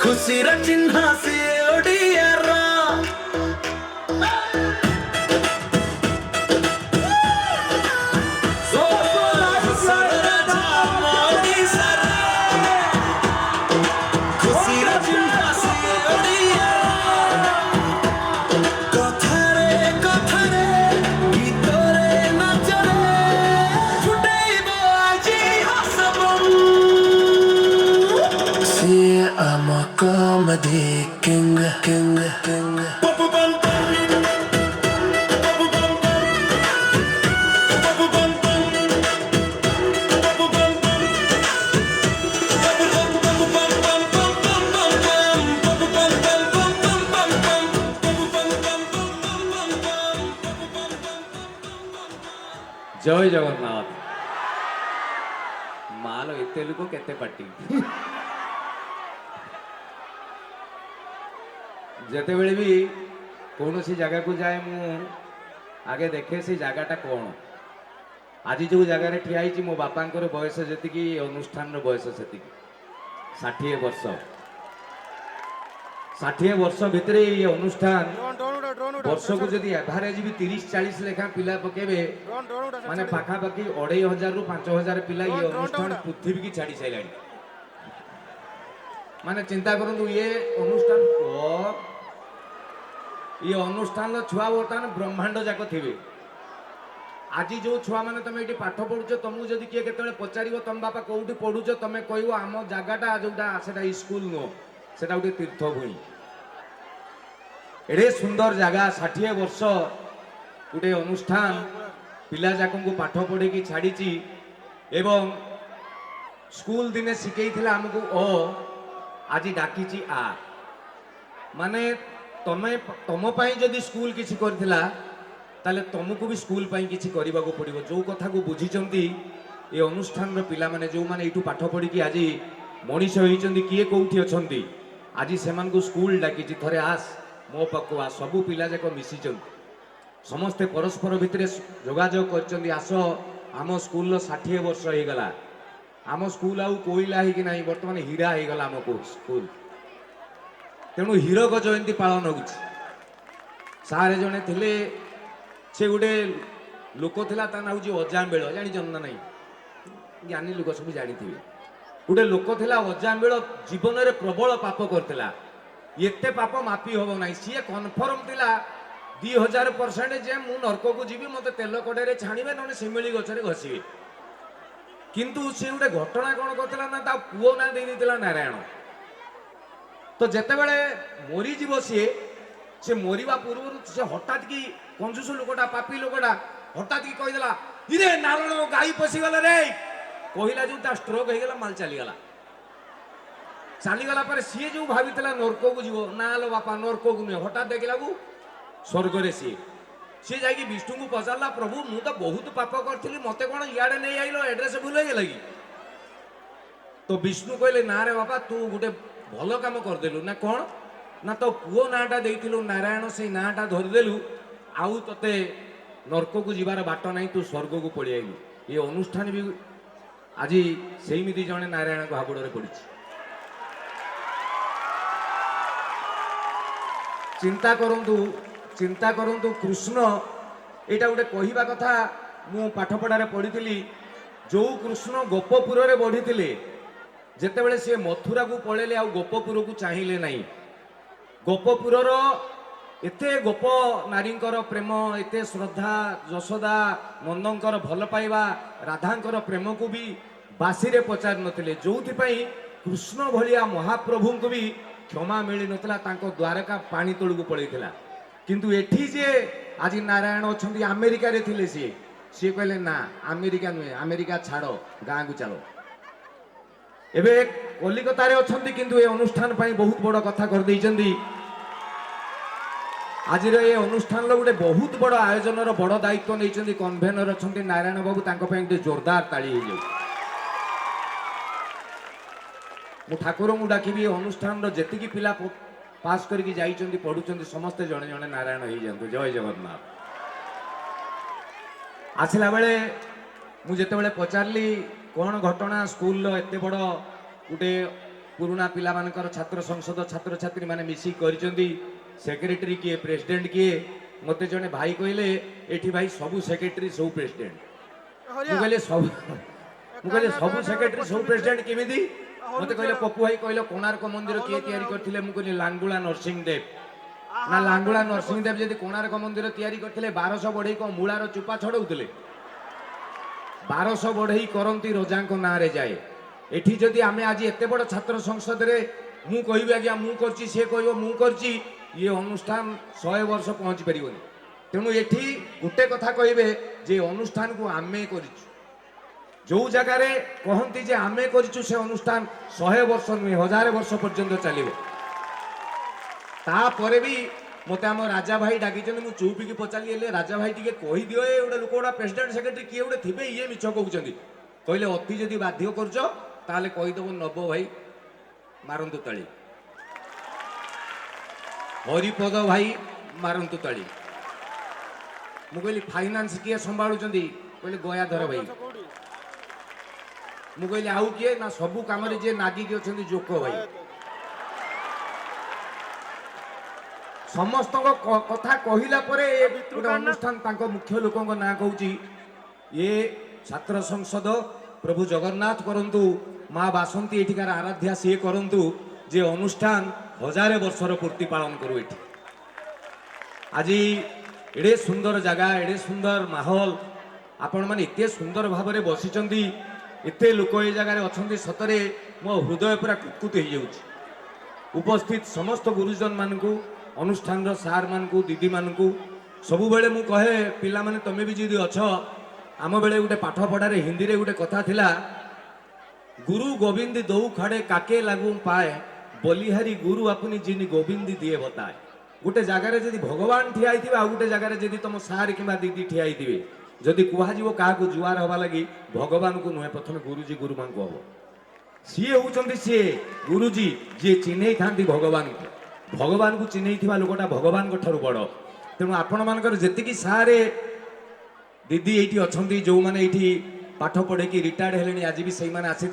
खुशीर चिन्ह से ओडियारा I'm a comedy king. जय जगन्नाथ मालो एते लोक केते पार्टी जिते बड़े भी कौन सी जगह को जाए मु आगे देखे से जगहटा कौन आज जो जगह ठिया मो बापांकर बयस जी अनुष्ठान बयस से 60 वर्ष 60 वर्ष भितर ये अनुष्ठान वर्ष को जब एवरेज भी 30-40 लेखा पिला पकेबे माने पाखापाखि 2500 रु 5000 पिला ये अनुष्ठान पृथ्वी की छाड़ी सारे माने चिंता करूँ ये अनुष्ठान छुआ बर्तमान ब्रह्मांड जाक थे आज जो छुआ मैंने तुम ये पाठ पढ़ुच तुमको जब किए के पचार तुम बापा कौटी पढ़ुच तुम कह आम जगटा जोटा से स्कूल नुह से गोटे तीर्थभूमि एड़े सुंदर जगह 60 वर्ष गोटे अनुष्ठान पिला जाक पाठ पढ़े की छाड़ी एवं स्कूल दिने शिखई आमको आज डाकी आ माने तमे तुम जदि स्कूल किसी करथिला ताले तुमको भी स्कूल पाई किसी करने को पड़ो जो कथा को बुझी ये अनुष्ठान पिला माने जो माने एठू पाठ पढ़ी कि आज मनीष होइचंदी किए कोठी अछंती आज सेमान को स्कूल डाकी थरे आस मो पाखु आ सबू पिला जाक मिसी समस्ते परस्पर भितर जोगाजोग कर आस आम स्कूल 60 वर्ष हो गला आम स्कूल आउ कोईला ही ना बर्तमान हीरा हो गला आम स्कूल तेणु हीरक जयंती पालन हो सारे जड़े थे से गोटे लोक था ता ना हूँ अजाम बेल जान ना नहीं ज्ञानी लोक सब जानी गोटे लोक था अजाम बेल जीवन में प्रबल पाप करता एते पाप मापी हम ना सी कनफर्म थिला 2000% जे मु नरक को जीवी मत तेल कड़े छाणवे ना शिमिली गचरे घसीबे किंतु सी गोटे घटना कौन करता ना ता पुओ ना दे देला नारायण तो जेते बेले मरी जीव सी मरवा पूर्व से हठात की कंजूस लोकटा पापी लोकटा हठात की कहीदेला इरे नारायण गाई पशिगला रे कहला जो स्ट्रोक हो गला माल चलीगला चलीगला पर सी जो भावी नरक को जीव ना लो बापा नरक को नुहे हठात देखला स्वर्ग सी जाकि विष्णु को पचारा प्रभु मु तो बहुत पाप करी मत कौन इे नहीं आइल एड्रेस भूल लगी तो विष्णु कहले ना रे बापा तू गोटे भल कम करदेलु ना कौन ना तो पुओ नाटा देलु नारायण से नाटा धरिदेलु आउ ते नरक को जीवार बाट ना तू स्वर्ग को पलि आइलु ये अनुष्ठान भी आज सेमती जड़े नारायण को हाबुड़ पड़ी चिंता करंतु कृष्ण यहाँ गोटे कहवा कथा मु पाठपढ़ार पढ़ी जो कृष्ण गोपपुर में बढ़ी जिते बड़े सी मथुरा को पलैले आ गोपपुर को चाहिए नहीं गोपपुर एते गोप नारी प्रेम एते श्रद्धा यशोदा नंदंकर भल पाइबा राधांकर प्रेम को भी बासी रे पचार नथिले जो कृष्ण भलिया महाप्रभु को भी क्षमा मिली नथिला तांको द्वारका पानी तोड़ को पलैथिला किंतु एठी जे आज नारायण अछंती अमेरिका रे थिले सी कहले ना अमेरिका नुहे अमेरिका छाड़ गाँ को चलो एबे कलिकता रे अछंती किंतु ए अनुष्ठान पाई बहुत बड़ कथा कर दैचंदी आज ये अनुष्ठान गोटे बहुत बड़ आयोजन बड़ दायित्व नहीं कन्भेनर अच्छा नारायण बाबू गोटे जोरदार ताली हो जाऊ मु ठाकुर को डाकि अनुष्ठान जी पिला पास करके जाइछन्ति पढ़ुछन्ति समस्ते जड़े जड़े नारायण हो जातु जय जगन्नाथ आसला बेले मुझे पचारि कौन घटना स्कूल एत बड़ गोटे पुराना पिला मानकर छात्र संसद छात्र छात्री माने मिसी करिसेंती सेक्रेटरी किए प्रेसिडेंट किए मते जने भाई कहले एठी भाई सबु सेक्रेटरी सब प्रेसिडेंट कहले सबु सेक्रेटरी सब प्रेसिडेंट केमिति मते कहले पप्पू भाई कहले कोणार्क मंदिर किए तैयारी करथिले मु कहले लांगुला नरसिंह देव ना लांगुला नरसिंह देव जदि कोणार्क मंदिर तैयारी करथिले 1200 बढ़ई को मूलार चुपा छडौथिले 1200 बढ़ई करंती रोजा को ना रे जाए एठी जदि आमे आज एते बड़ छात्र संसद रे मु कहबी आज्ञा मु करची से कहबो मु करची ये अनुष्ठान 100 वर्ष पहुंची परिबनी तेणु एठी गुटे कथा कहबे जे अनुष्ठान को आमे करिछु जो जगार कहती जे आमे करिछु से अनुष्ठान 100 वर्ष नुहे 1000 वर्ष पर्यंत चलिबो तापरे भी मते आम राजा भाई डाकी मु चौपी की पचारि राजा भाई टिके कहि दियो ए गोटे लोक गोटा प्रेसिडेंट सेक्रेटरी किए गोटे थिबे ये मिछ कहउछन्ती कहले अति जदि बाध्य करछ ताले कहिदबो नब भाई मारंतु ताली हरिपद भाई मारंतु ताली मु कहली फाइनान्स किए संभाळुछन्ती कहले गयाधर भाई मु कहली आउ किए ना सबु काम रे जे नागी के अछन्ती जोक भाई समस्त कथा कहिला परे गोटे अनुष्ठान तांको मुख्य लोकंक ना कहूची ये छात्र संसद प्रभु जगन्नाथ करंतु माँ बासंती एठिकार आराध्या सी करंतु जे अनुष्ठान 1000 वर्षर पूर्ति पालन करू एठी आज एडे सुंदर जगह एडे सुंदर माहौल आपण माने इते सुंदर भाव में बसिचंती एते लोक ए जगह अछंती सतरे मो हृदय पूरा कुतकुत हो जाउची उपस्थित समस्त गुरुजन मानकू अनुष्ठान सार मानकू दीदी मानकू सबु बेले मु कहे पिला माने तमे भी जदि अछ आम बेले गोटे पाठ पढ़ारे हिंदी रे गोटे कथा थिला गुरु गोविंद दौ खड़े काके लागू पाए बलिहारी गुरु अपनी जिनी गोविंद दिए बताए गोटे जगार जदि भगवान ठिया आ गोटे जगार जदि तुम सार कि दीदी ठिया जदि कहु क्या जुआर हवा लगी भगवान को नुहे प्रथम गुरुजी गुरुमा को हम सी होती सी गुरुजी जी चिन्ह था भगवान को चिन्ह लोकटा भगवान ठार बड़ तेणु आपण मानकर जी सारे दीदी ये अच्छा जो मैंने ये पाठ पढ़े कि रिटायर्ड हेले आज भी से आसी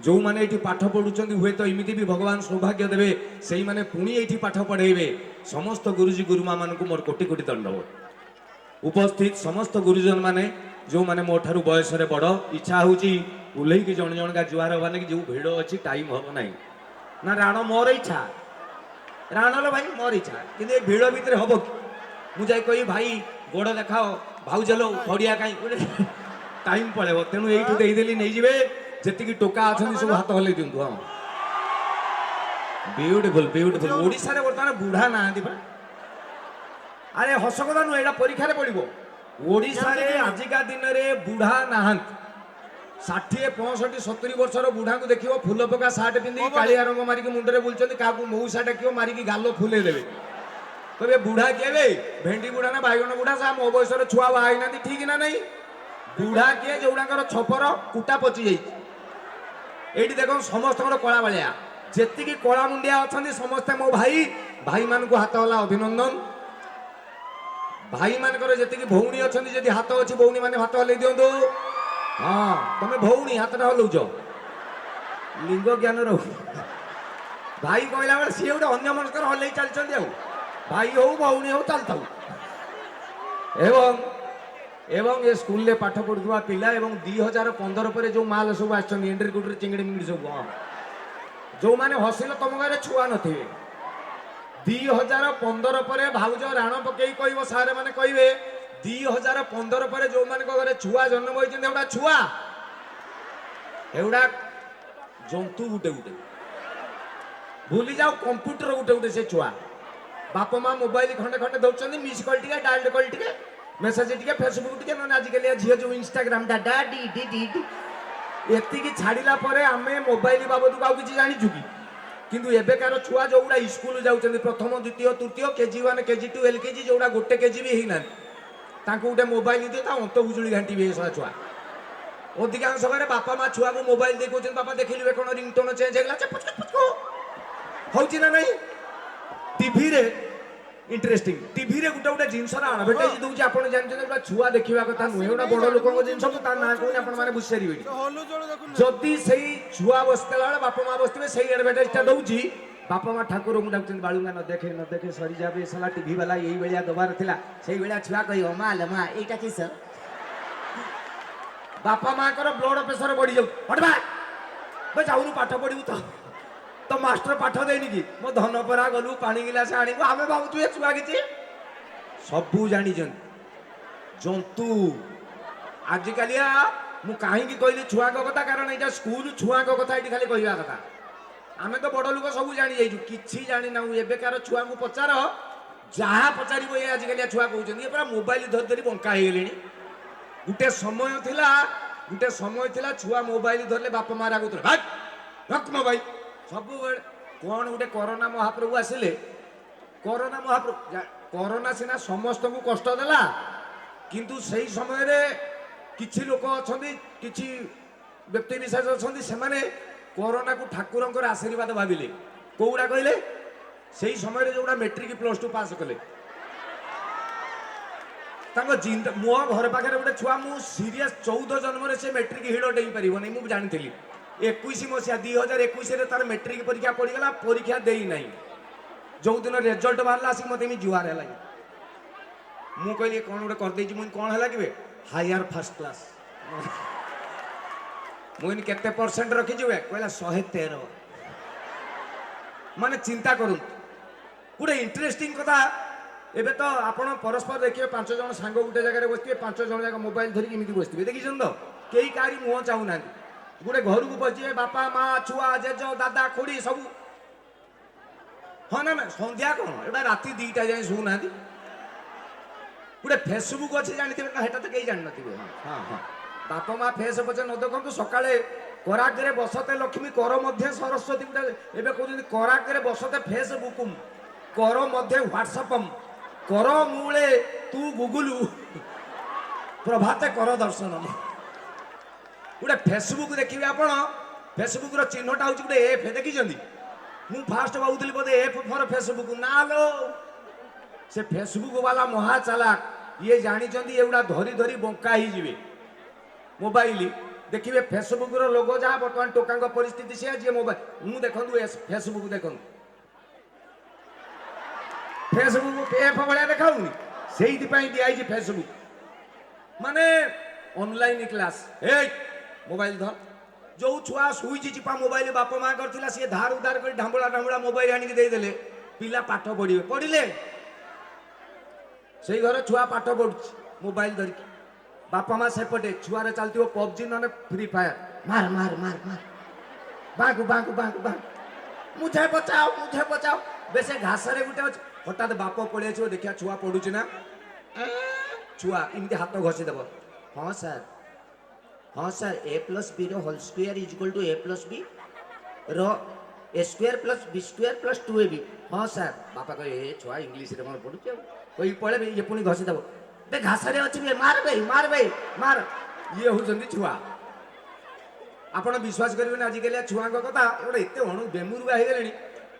जो मैंने ये पाठ पढ़ुं हुए तो इमिति भी भगवान सौभाग्य देवे से मैंने पुणी ये पाठ पढ़ेबे समस्त गुरुजी गुरुमा मान को मोर कोटि कोटि दंडवत उपस्थित समस्त गुरुजन माने जो माने मो ठारू बयस रे बड़ इच्छा होची उल्लै की जण जण का जुआर हवा कि जो भिड़ अच्छी टाइम हम ना ना राण मोर इच्छा राणल भाई मोर इच्छा कि भिड़ भितर हम मुझे कही भाई गोड़ देखाओ भाउजलो पड़िया कहीं टाइम पड़ेब तेणु ये देदेली नहीं जी जी टोका अच्छा सब हाथ हल्ले दिंतु हाँ ब्यूटिफुल ब्यूटिफुल ओडिशा रे बर्तमान बुढ़ा ना अरे हस कथा नुह यहाँ परीक्षा पड़ो ओडिशा रे आजिका दिन में बुढ़ा ना 60 65 70 वर्षर बुढ़ा को देखियो फूल पका सार्ट पिंधि कालिया रंग मारिक मुंडे बुलूँ क्या मऊसा डाक मारिक गाल फुले देवे कहे बुढ़ा किए वे भेंडी बुढ़ा ना बैगण बुढ़ा सा मो बयस छुआ बाहर ना ठीक ना नहीं बुढ़ा किए जो छपर कुटा पचि जाइए देख समस्त कला भाया जी कला मुंडिया अच्छा समस्ते मो भाई भाई मान को हाथ हला अभिनंदन भाई मानकर जी भौणी अच्छा जब हाथ अच्छी भौणी मैंने हाथ हल्ले दिंतु हाँ तुम भौणी हाथटा हलौच लिंग ज्ञान रो भाई कहला बेले सी गोटे अन्य मनस्कर हल्ले चलते भाई हो भौणी हो चलता एवं ये स्कूल रे पाठ पढ़ुवा पिला एवं 2015 पर जो माल सब आंड्री गुड्री चिंगड़ी मिंगड़ी सब जो मैंने हसिल तुम घर छुआ थे 2015 पर भाउज राण पकई कह सारे मैंने कहे 2015 पर जो मान घरे छुआ जन्म होता छुआ एवडा जंतु गुटे गुटे भूली जाओ कंप्यूटर गुटे गुटे से छुआ बाप माँ मोबाइल खंडे खंडे दौरान मिस कल टे डायल कल टे मेसेज टे फेसबुक टे ना आजिकल झील जो इंस्टाग्राम एति छाड़ा आम मोबाइल बाबद को किसी जाचु कि କିନ୍ତୁ ଏବେକାର ଛୁଆ ଯୋଉଗୁଡ଼ା ସ୍କୁଲ ଯାଉଛନ୍ତି ପ୍ରଥମ ଦ୍ୱିତୀୟ ତୃତୀୟ KG1 KG2 LKG ଯୋଉଗୁଡ଼ା ଗୋଟେ କେଜି ବି ହେଇନାହାନ୍ତି ତାଙ୍କୁ ଗୋଟେ ମୋବାଇଲ ଦିଅ ତା ଅନ୍ତ ବୁଜୁଳି ଘାଣ୍ଟିବେ ଏ ଶଳା ଛୁଆ। ଅଧିକାଂଶ ଘରେ ବାପା ମା ଛୁଆକୁ ମୋବାଇଲ ଦେଇ କହୁଛନ୍ତି ବାପା ଦେଖିଲିବେ କ'ଣ ରିଙ୍ଗଟୋନ ଚେଞ୍ଜ ହେଇଗଲା ହଉଛି ନା ନାହିଁ। ଟିଭିରେ ଇଣ୍ଟରେଷ୍ଟିଂ ଟିଭିରେ ଗୋଟେ ଗୋଟେ ଜିନିଷର ଆଡଭର୍ଟାଇଜ ଦଉଛି ଆପଣ ଜାଣିଛନ୍ତି ଗୋଟେ ଛୁଆ ଦେଖିବା କଥା ନୁହେଁ ଗୋଟେ ବଡ଼ ଲୋକଙ୍କ ଜିନିଷ ତା ନାଁ କହୁନି ଆପଣମାନେ ବୁଝିପାରିବେନି। ଯଦି ସେଇ ଛୁଆ ବସିଥିଲା ବେଳେ ବାପା ମା ବସିଥିବେ ସେଇ ଆଡଭର୍ଟାଇଜଟା ଦଉଛି ବାପା ମା ଠାକୁରଙ୍କୁ ଡାକୁଛନ୍ତି ବାଳୁଙ୍ଗା ନ ଦେଖେ ସରିଯାବେ ସଲା ଟିଭି ବାଲା ଏଇଭଳିଆ ଦବାର ଥିଲା ସେଇଭଳିଆ ଛୁଆ କହିବ ମା ଲ ମା ଏଇଟା କିସ ବାପା ମାଙ୍କର ବ୍ଲଡ ପ୍ରେସର ବଢି ଯାଉଛି ହଟବା ଯାଉନୁ ପାଠ ପଢିବୁ ତ ମାଷ୍ଟର ପାଠ ଦେଇନି କି ମୋ ଧନ ପରା ଗଲୁ ପାଣି ଗିଲାସ ଆଣିବୁ ଆମେ ଭାବୁଛୁ ଏ ଛୁଆ କିଛି ସବୁ ଜାଣିଛନ୍ତି ଜନ୍ତୁ ଆଜିକାଲିଆ ମୁଁ କାହିଁକି କହିଲି ଛୁଆଙ୍କ କଥା କାରଣ ଏଇଟା ସ୍କୁଲ ଛୁଆଙ୍କ କଥା ଏଠି ଖାଲି କହିବା କଥା। ଆମେ ତ ବଡ଼ ଲୋକ ସବୁ ଜାଣିଯାଇଛୁ କିଛି ଜାଣିନାହୁଁ ଏବେକାର ଛୁଆଙ୍କୁ ପଚାର ଯାହା ପଚାରିବ ଏ ଆଜିକାଲିଆ ଛୁଆ କହୁଛନ୍ତି ଏ ପୁରା ମୋବାଇଲ ଧରି ଧରି ବଙ୍କା ହେଇଗଲେଣି। ଗୋଟେ ସମୟ ଥିଲା ଛୁଆ ମୋବାଇଲ ଧରିଲେ ବାପା ମା ରାଗୁଥିଲେ ଭାଇ ରଖ ମୋବାଇଲ ସବୁବେଳେ କ'ଣ ଗୋଟେ କରୋନା ମହାପ୍ରଭୁ ଆସିଲେ କରୋନା ସିନା ସମସ୍ତଙ୍କୁ କଷ୍ଟ ଦେଲା କିନ୍ତୁ ସେଇ ସମୟରେ କିଛି ଲୋକ ଅଛନ୍ତି କିଛି ବ୍ୟକ୍ତିବିଶେଷ ଅଛନ୍ତି ସେମାନେ କରୋନାକୁ ଠାକୁରଙ୍କର ଆଶୀର୍ବାଦ ଭାବିଲେ। କୋଉଗୁଡ଼ା କହିଲେ ସେଇ ସମୟରେ ଯୋଉଗୁଡ଼ା ମେଟ୍ରିକ +2 ପାସ୍ କଲେ ତାଙ୍କ ମୋ ଘର ପାଖରେ ଗୋଟେ ଛୁଆ ମୁଁ ସିରିୟସ୍ 14 ଜନ୍ମରେ ସେ ମେଟ୍ରିକ ହିଡ଼ ଡେଇଁ ପାରିବନି ମୁଁ ଜାଣିଥିଲି 21 ମସିହା 2021ରେ ତାର ମେଟ୍ରିକ ପରୀକ୍ଷା ପଡ଼ିଗଲା ପରୀକ୍ଷା ଦେଇନାହିଁ ଯୋଉଦିନ ରେଜଲ୍ଟ ବାହାରିଲା ଆସିକି ମୋତେ ଏମିତି ଜୁହାର ହେଲା ମୁଁ କହିଲି କ'ଣ ଗୋଟେ କରିଦେଇଛି ମୁଁ କ'ଣ ହେଲା କିବେ ହାୟର ଫାର୍ଷ୍ଟ କ୍ଲାସ୍ ମୁଁ କେତେ % ରଖିଯିବେ କହିଲା 113 ମାନେ ଚିନ୍ତା କରନ୍ତୁ ଗୋଟେ ଇଣ୍ଟରେଷ୍ଟିଂ କଥା ଏବେ ତ ଆପଣ ପରସ୍ପର ଦେଖିବେ 5 ଜଣ ସାଙ୍ଗ ଗୋଟେ ଜାଗାରେ ବସିଥିବେ 5 ଜଣ ଯାକ ମୋବାଇଲ ଧରିକି ଏମିତି ବସିଥିବେ ଦେଖିଛନ୍ତି ତ କେହି କାହାରି ମୁହଁ ଚାହୁଁନାହାନ୍ତି ଗୋଟେ ଘରକୁ ବସିବେ ବାପା ମା ଛୁଆ ଜେଜ ଦାଦା ଖୁଡି ସବୁ ହଁ ନା ସନ୍ଧ୍ୟା କ'ଣ ଏଇଟା ରାତି 2ଟା ଯାଏଁ ଶୋଉନାହାନ୍ତି। ଗୋଟେ ଫେସବୁକ୍ ଅଛି ଜାଣିଥିବେ ନା ସେଟା ତ କେହି ଜାଣିନଥିବେ ହଁ ବାପା ମା ଫେସ୍ ପଛେ ନ ଦେଖନ୍ତୁ ସକାଳେ କରାଗରେ ବସତେ ଲକ୍ଷ୍ମୀ କର ମଧ୍ୟ ସରସ୍ୱତୀ ଗୋଟେ ଏବେ କହୁଛନ୍ତି କରାଗରେ ବସତେ ଫେସବୁକ୍ କର ମଧ୍ୟ ହ୍ୱାଟ୍ସଆପ୍ କର ମୂଳେ ତୁ ଗୁଗୁଲୁ ପ୍ରଭାତେ କର ଦର୍ଶନ ଗୋଟେ ଫେସବୁକ୍ ଦେଖିବେ ଆପଣ ଫେସବୁକ୍ର ଚିହ୍ନଟା ହେଉଛି ଗୋଟେ ଏଫ୍ ଦେଖିଛନ୍ତି ମୁଁ ଫାଷ୍ଟ ଭାବୁଥିଲି ବୋଧେ ଏଫ୍ ଫର ଫେସବୁକ୍ ନା ଲୋ ସେ ଫେସବୁକ୍ ବାଲା ମହା ଚାଲାକ ଇଏ ଜାଣିଛନ୍ତି ଏଗୁଡ଼ା ଧରି ଧରି ବଙ୍କା ହେଇଯିବେ ମୋବାଇଲ ଦେଖିବେ ଫେସବୁକ୍ର ଲୋଗୋ ଯାହା ବର୍ତ୍ତମାନ ଟୋକାଙ୍କ ପରିସ୍ଥିତି ସେୟା ଯିଏ ମୋବାଇଲ ମୁଁ ଦେଖନ୍ତୁ ଫେସବୁକ୍ ଦେଖନ୍ତୁ ଫେସବୁକ୍ ଏଫ୍ ଭଳିଆ ଦେଖାଉନି ସେଇଥିପାଇଁ ଦିଆହେଇଛି ଫେସବୁକ୍ ମାନେ ଅନଲାଇନ୍ କ୍ଲାସ୍ ଏଇ ମୋବାଇଲ ଧର ଯୋଉ ଛୁଆ ଶୋଇଛି ଚିପା ମୋବାଇଲ ବାପା ମା କରିଥିଲା ସିଏ ଧାର ଉଧାର କରି ଢାମ୍ବୁଳା ମୋବାଇଲ ଆଣିକି ଦେଇଦେଲେ ପିଲା ପାଠ ପଢିଲେ ସେଇ ଘରେ ଛୁଆ ପାଠ ପଢୁଛି ମୋବାଇଲ ଧରିକି ବାପା ମା ସେପଟେ ଛୁଆରେ ଚାଲିଥିବ PUBG ନହେଲେ ଫ୍ରି ଫାୟାର ମାର ବାଙ୍କୁ ମୁଝେ ବଚାଓ ବେଶେ ଘାସରେ ଗୋଟେ ଅଛି ହଠାତ୍ ବାପ ପଳେଇ ଆସିବ ଦେଖିବା ଛୁଆ ପଢୁଛି ନା ଛୁଆ ଏମିତି ହାତ ଘଷି ଦେବ ହଁ ସାର୍ A+B ର whole square equal to A+B ର A² + B² + 2AB ହଁ ସାର୍ ବାପା କହିବେ ଏ ଛୁଆ ଇଂଲିଶରେ କ'ଣ ପଢୁଛି ଆଉ କହି ପଳେଇବେ ଇଏ ପୁଣି ଘଷି ଦେବ ବେ ଘାସରେ ଅଛି ବେ ମାର ଇଏ ହେଉଛନ୍ତି ଛୁଆ। ଆପଣ ବିଶ୍ୱାସ କରିବେନି ଆଜିକାଲିଆ ଛୁଆଙ୍କ କଥା ଗୋଟେ ଏତେ ବେମୁରୁଗା ହେଇଗଲେଣି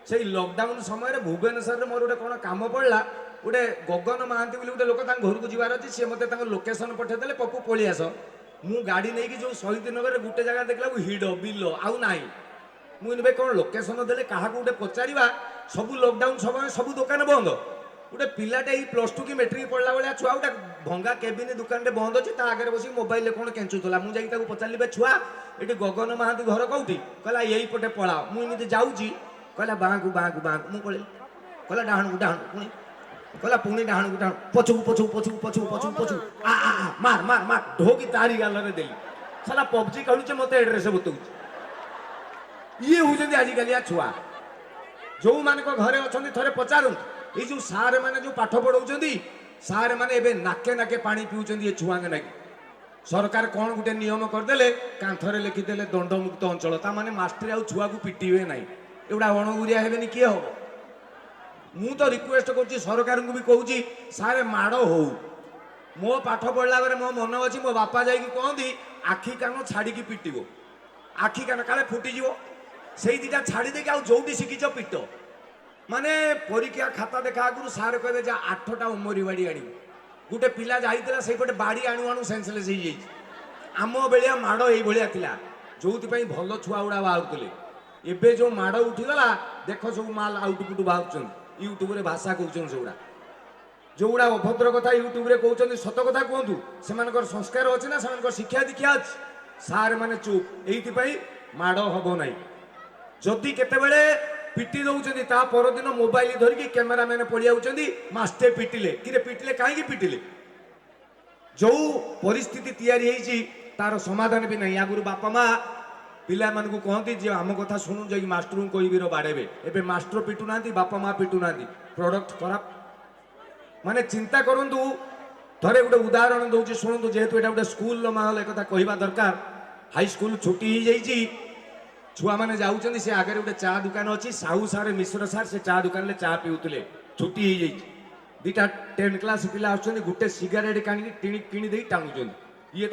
ସେଇ ଲକଡାଉନ୍ ସମୟରେ ଭୁବନେଶ୍ୱରରେ ମୋର ଗୋଟେ କ'ଣ କାମ ପଡ଼ିଲା ଗୋଟେ ଗଗନ ମହାନ୍ତି ବୋଲି ଗୋଟେ ଲୋକ ତାଙ୍କ ଘରକୁ ଯିବାର ଅଛି ସିଏ ମୋତେ ତାଙ୍କ ଲୋକେସନ୍ ପଠେଇଦେଲେ ପପୁ ପଳେଇ ଆସ ମୁଁ ଗାଡ଼ି ନେଇକି ଯେଉଁ ଶହୀଦନଗରରେ ଗୋଟେ ଜାଗା ଦେଖିଲାକୁ ହିଡ଼ ବିଲ ଆଉ ନାହିଁ ମୁଁ ଏବେ କ'ଣ ଲୋକେସନ୍ ଦେଲେ କାହାକୁ ଗୋଟେ ପଚାରିବା ସବୁ ଲକଡାଉନ୍ ସମୟ ସବୁ ଦୋକାନ ବନ୍ଦ ଗୋଟେ ପିଲାଟେ ଏଇ +2 କି ମେଟ୍ରିକ ପଢ଼ିଲା ଭଳିଆ ଛୁଆ ଗୋଟେ ଭଙ୍ଗା କେବିନ ଦୋକାନଟେ ବନ୍ଦ ଅଛି ତା ଆଗରେ ବସିକି ମୋବାଇଲରେ କ'ଣ କେଞ୍ଚୁଥିଲା ମୁଁ ଯାଇକି ତାକୁ ପଚାରିଲି ବେ ଛୁଆ ଏଠି ଗଗନ ମହାନ୍ତି ଘର କୋଉଠି କହିଲା ଏଇପଟେ ପଳାଅ ମୁଁ ଏମିତି ଯାଉଛି କହିଲା ବାଁକୁ ମୁଁ ପଳେଇଲି କହିଲା ଡାହାଣକୁ ପୁଣି କହିଲା ପୁଣି ଡାହାଣକୁ ପଛକୁ ମାର ଢୋକି ତାରି ଗାଲରେ ଦେଲି ସାଲା PUBG ଖେଳୁଛେ ମୋତେ ଏଡ୍ରେସ୍ ବତଉଛି ଇଏ ହେଉଛନ୍ତି ଆଜିକାଲିଆ ଛୁଆ ଯୋଉମାନଙ୍କ ଘରେ ଅଛନ୍ତି ଥରେ ପଚାରନ୍ତୁ ଏଇ ଯୋଉ ସାର୍ ମାନେ ଯୋଉ ପାଠ ପଢଉଛନ୍ତି ସାର୍ ମାନେ ଏବେ ନାକେ ପାଣି ପିଉଛନ୍ତି ଏ ଛୁଆଙ୍କ ନାଗି ସରକାର କ'ଣ ଗୋଟେ ନିୟମ କରିଦେଲେ କାନ୍ଥରେ ଲେଖିଦେଲେ ଦଣ୍ଡମୁକ୍ତ ଅଞ୍ଚଳ ତା ମାନେ ମାଷ୍ଟର ଆଉ ଛୁଆକୁ ପିଟିବେ ନାହିଁ एगुड़ा अणगुरिया हेबेनि किए हम मु तो रिक्वेस्ट करुच्ची सरकार को भी कहूँ सारे माड़ हो मो पाठ पढ़ला बेले मो मन अच्छी मो बापा जाकि कहती आखि कान छाड़ी पिटो आखि कान काले फुटीज से दुटा छाड़ी देकी आउ जोटी शिखिच पिट माने परीक्षा खाता देखा आगु सार कहे जा 8टा उमरी बाड़ी आण गोटे पिला जाइला से बाड़ी आणु आणु सेन्सलेस हो जाइए आम बेलिया माड़ ये जो भल छुआ गुड़ा बाहर एबे जो माड़ उठीगला देख सब माल आउटपुट बाहर यूट्यूब रे भाषा कहते सेगुड़ा जोगुड़ा अभद्र कथा यूट्यूब रे कहते सत कथा कहतु से संस्कार अच्छे ना से शिक्षा दीक्षा अच्छे सार मैंने चुप ये माड़ हम ना जदि केतेबेले पिटी दौरान ता परदिन मोबाइल धरिकी कैमेरा मैंने पड़िया मास्टे पिटिले कि पिटिले कहीं पिटिले जो परिस्थिति तैयारी होती तार समाधान भी नहीं आगुरी बापा माँ पिला मानू कहती जे आम कथा शुणु जा मास्टर को कही बाड़ेबे एबे मास्टर पिटू ना बापा माँ पिटू ना प्रोडक्ट खराब माने चिंता करंतु थरे गोटे उदाहरण दूसरी शुणु जेहेतु यहाँ गोटे स्कूल माहौल एक कहवा दरकार हाई स्कूल छुट्टी हो जाइए छुआ मैंने जाऊँ से आगे गोटे चा दुकान अच्छी साहू सारे मिश्र सार से चा दुकान में चा पीउले छुट्टी हो जाइए दुटा 10 क्लास पिला आसुच्च गोटे सिगारेट किणी टाणुन ये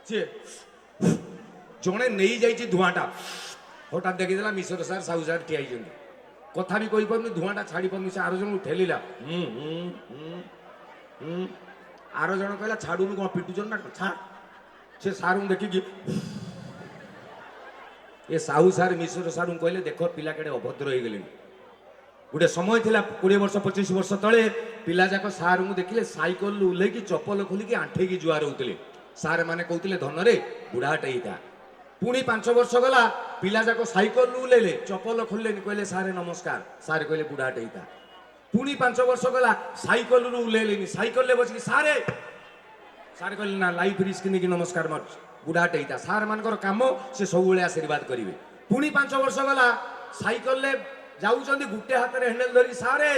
सी जड़े नहीं जाइए धुआंटा हठात देखीदेला मिश्र सार साहू सार ठिया कथा भी कही पार्नि धुआंटा छाड़ी पार्नि से आर जन ठेलिला आर जन कहला छाड़ूनु कौन पिटुचन ना छाड़ से सारू देखिकी ये साहू सार मिश्र सारू कहले देख पिला केड़े अभद्र हो गले गोटे समय थिला 20 वर्ष 25 वर्ष तले पिला जाक सार को देखिले साइकल उल्लेकी चप्पल खोलिकी आंठेकी जुआर होते सार मैंने कहते धन रे बुढ़ाटे था पुणी 5 वर्ष गला पिला जाक साइकल उल्लेले चप्पल खोलिले कहले सारे नमस्कार सारे कहले बुढ़ाटे था पुणी 5 वर्ष गला साइकल उल्लेले साइकल बसिकी सारे सारे कहले ना लाइफ रिस्क नहीं नमस्कार मार्च बुढ़ाटे था सार मान कम से सब आशीर्वाद करेंगे पुणी 5 वर्ष गला साइकल जाऊँ गोटे हाथ में हैंडल धरिकी सारे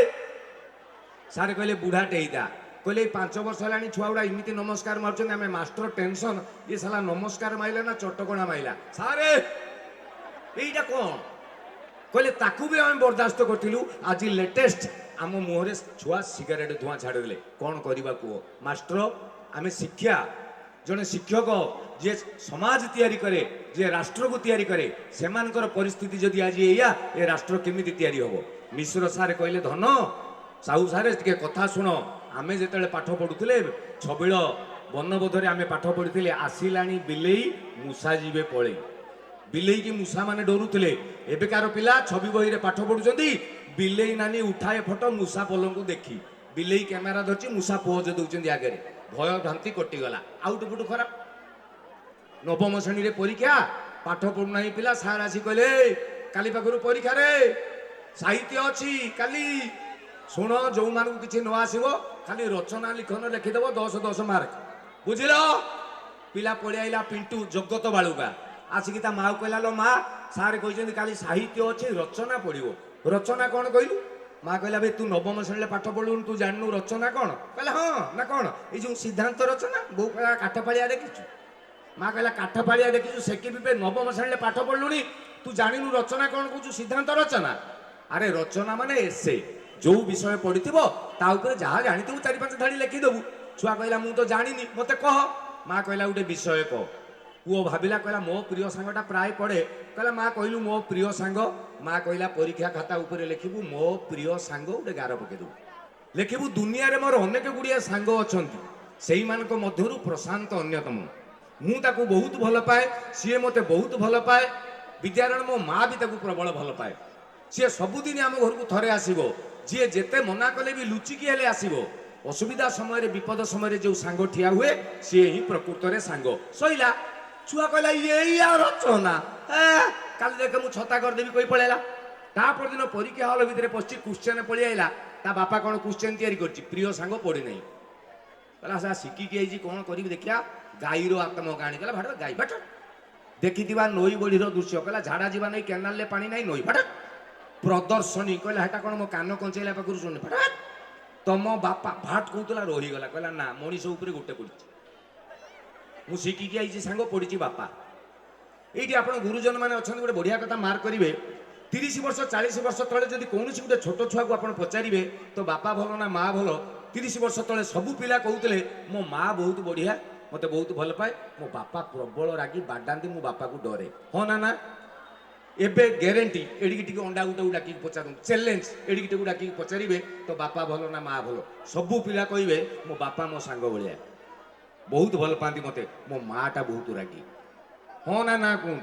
सारे कहले बुढ़ाटे था कहले 5 वर्ष है छुआ गुड़ा इमती नमस्कार मार्च आम मास्टर टेंशन ये साला नमस्कार माइला ना चटकणा माइला सारे यहीटा कौन कहले ताकू भी आम बर्दास्त करूँ आज लेटेस्ट आम मुहर छुआ सिगारेट धुआं छाड़देले कौन करवा कह मास्टर आम शिक्षा जड़े शिक्षक जे समाज तैयारी करे जे राष्ट्र को तैयारी करे सेमानकर परिस्थिति जदि आज या ए राष्ट्र केमिति तैयारी होबो मिश्र सारे कहले धन साहू सारे टिके कथा शुण आमे जेतेले पाठ पढुथिले छबिल बनबोधरे आमे पाठ पढिथिले आसिलाणी बिलेई मूसा जीवे पळे बिलेई की मूसा माने डरुथिले एबेकार पिला छवि बही रे पाठ पढुचंदी बिलेई नानी उठाए फोटो मूसा पलंग देखी बिलेई कैमेरा धरची मूसा पोज दउचंदी आगे भय भ्रांति कटिगला आउटपुट खराब नवम श्रेणी परीक्षा पाठ पढ़ुना पिला सार आसी कहले काली पाखर परीक्षा रे साहित्य अच्छी काली शुण जो मान किसी न आसो खाली रचना लिखन लिखिदेव 10 मार्क बुझिल पिला पढ़ी आईला पिंटू जगत बालुका आसिकी ता माँ कहला लो माँ सार कहते काली साहित्य अच्छी रचना पढ़ो रचना कौन कहलु माँ कहला भाई तू नवम श्रेणी पाठ पढ़लु तू जानू रचना कौन कहला हाँ ना कौन ये सिद्धांत रचना बो कहला काठपाड़िया देखी माँ कहला काठपाड़िया देखी सेकी नवम श्रेणी पाठ पढ़लुनी तू जानू रचना कौन कहू सिद्धांत रचना अरे रचना माने एसे जो विषय पढ़ी जहाँ जानी 4-5 धाड़ी लिखिदेबू छुआ कहला मुझे तो जानी मत कह माँ कहला गोटे विषय कह पुओ भाविला कहला मो प्रिय सांगटा प्राय पढ़े कहला माँ कहलु मो प्रिय सांग माँ कहला परीक्षा खाता उपरे लिखिबू मो प्रिय सांग गोटे गार पकेदू लिखिबू दुनिया रे मोर अनेक गुड़िया सांग अछंती सेही मानक मध्यरु प्रशांत अन्यतम मु ताकू बहुत भल पाए सी मते बहुत भल पाए विद्यारण मो माँ भी ताकू प्रबल भल पाए सी सबुदिन आम घर को थरे आसीबो जी जेते मना कले भी लुचिकी हेले आसीबो असुविधा समय विपद समय जो सांग ठिया हुए सी ही प्रकृत रे सांग सईला छुआ कहला ये रचना काली देखे मु छता करदेवी कोई पड़ेला तापर दिन परीक्षा हल भितर पशि क्वेश्चन पड़ी आईला ता बापा कौन क्वेश्चन तैयारी करछि प्रिय सांग पढ़ी नहीं कहला सा शिखिकी आई कौन करी देखिया गाईर आत्म कहानी कहला भाट गाई भाट देखी नई बड़ी दृश्य कहला झाड़ा जीवा नहीं केनाल पानी नहीं नई भाट प्रदर्शनी कहला हेटा कौन मो कान कंचेला पाखु शुणी भाट तम बापा भाट कहला रहीगला कहला ना मनीष उपरे गोटे पड़ी मु शिखिकी आई सांग पड़ी बापा এইটি আপনার গুরুজন মানে অনেক গোটে বড়িয়া কথা মার্ক করবে 30 वर्ष 40 वर्ष तले जदि कौन गोटे छोट छुआ को आप पचारे तो बापा भल ना माँ भल 30 वर्ष तले सबू पिला कहते मो माँ बहुत बढ़िया मत बहुत भल पाए मो बापा प्रबल रागी बाडाती मो बापा को डरे हाँ ना ना एबे ग्यारंटी एडिकी अंडा गुटे डाक पचार चैलेंज एडिकी डाक पचारे तो बापा भल ना माँ भल सबू पिला कहे मो बापा मो सांग भाया बहुत भल पाती मत मो माँटा बहुत रागी हाँ ना ना कौन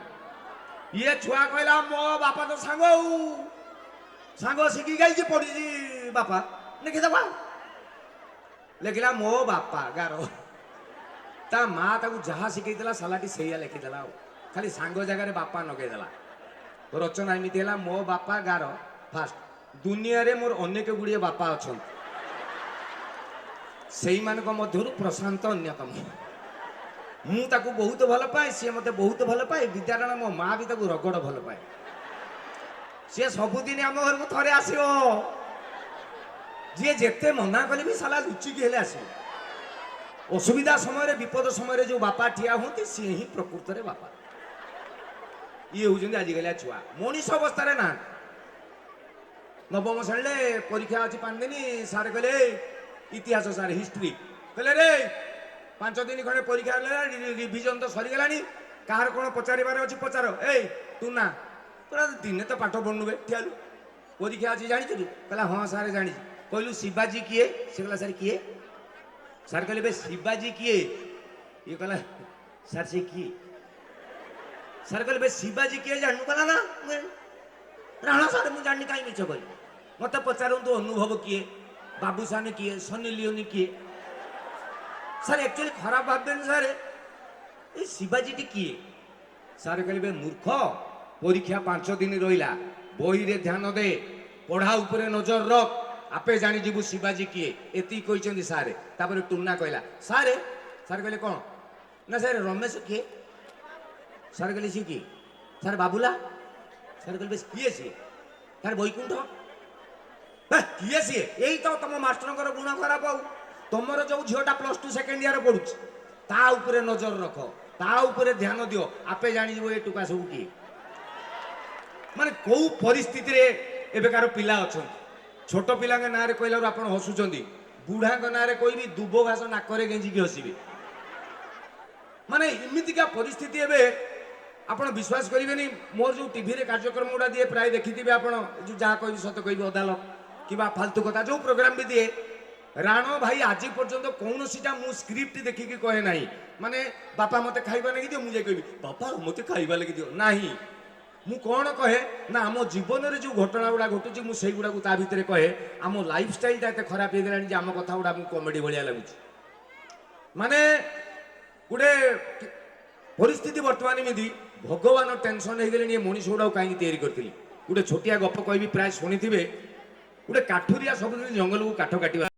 ये छुआ कहला मो बापा तो सांग सांग शिखी गई पड़ी बापा लिखिदबा लिखला मो बापा गार ता माँ ताकू जहाँ शिखई सालाटी से लिखिदेला खाली सांग जगह बापा नगेदेला तो रचना एमती है मो बापा गार फास्ट दुनिया रे मोर अनेक गुड़िए बापा अच्छा से मध्य प्रशांत अन्यतम मु ताकू बहुत भल पाए सी मत बहुत भल पाए विद्यारण मो माँ भी ताकू रगड़ भल पाए सी सबुदिन आम घर को थे आसो जी जेते मना कले भी साला लुचिकी हेले आस असुविधा समय विपद समय जो बापा ठिया होती सी ही प्रकृत रे बापा ये हूँ आजिकल छुआ मनीष अवस्था ना नवम श्रेणी परीक्षा अच्छी 5 दिन सार कहले इतिहास सार हिस्ट्री कहले रे 5 दिन खंडे परीक्षा रिविजन तो सरीगला कहार कौन पचार अच्छी पचार ए तू ना तोरा दिने तो पाठ पढ़नु बे ठियालु परीक्षा अच्छी जानी कहला हाँ सारे जानी कहलु शिवाजी किए से कहला सार किए सार कहले शिवाजी किए ये कहला सार से किए सार कहले शिवाजी किए जानू कहला ना राणा सार मुझे जानी कहीं मिछ कह मत पचारू तो अनुभव किए बाबूसान किए सनी लियोनी किए सर एक्चुअली खराब भावें सर ये शिवाजी टी किए सार कहले मूर्ख परीक्षा 5 दिन रहा बही रे ध्यान दे पढ़ा उपरे नजर रख आपे जानी जीवु शिवाजी किए एति कहते सारे तापर टुना कहला सारे सार कहले कौन ना सर रमेश किए सार कहले सी किए सार बाबूला सार कहले किए सी सार बैकुंठ किए सी यही तो तुम मास्टर गुण खराब आउ तुमर जो झीटा +2 सेकेंड ईयर पढ़ु ता उपरे नजर रख ता उपरे ध्यान दियो आपे जानी जीवो ए टुका सब किए माने कौ परिस्थिति रे एबेकार पिला अच्छा छोट पिला ना रे कहला आप हसुचंदी बुढ़ा ना रे कोई भी दुबो घास नाकरे गेंजिकी हसबे माने इमितिका परिस्थिति एबे आपण विश्वास करेंगे मोर जो टीवी रे कार्यक्रम गुड़ा दिए प्राय देखिथिबे आपण जो जहाँ कह सत कह अदालत कि फालतू कथा जो प्रोग्राम भी दिए राणो भाई आज पर्यंत कौन सीटा मु स्क्रिप्ट देखिकी कहे ना माने बापा मते खाइबा लगी दियो मुझे कहबी बापा मते खाइबा लगी दियो नाही मु कौन कहे ना आम जीवन में जो घटना गुड़ा घटुची मुझे गुड़ा ता भितर कहे आम लाइफस्टाइल एत खराब हो गलानी आम कथा गुड़ा कमेडी भाया लगुच माने गोटे परिस्थिति बर्तमान एमती भगवान टेंशन हो गले मनीष गुड़ा कहीं तैयारी करी गोटे छोटिया गप कह प्राय शुणी थे गोटे काठुरिया सब जंगल को काठ काटा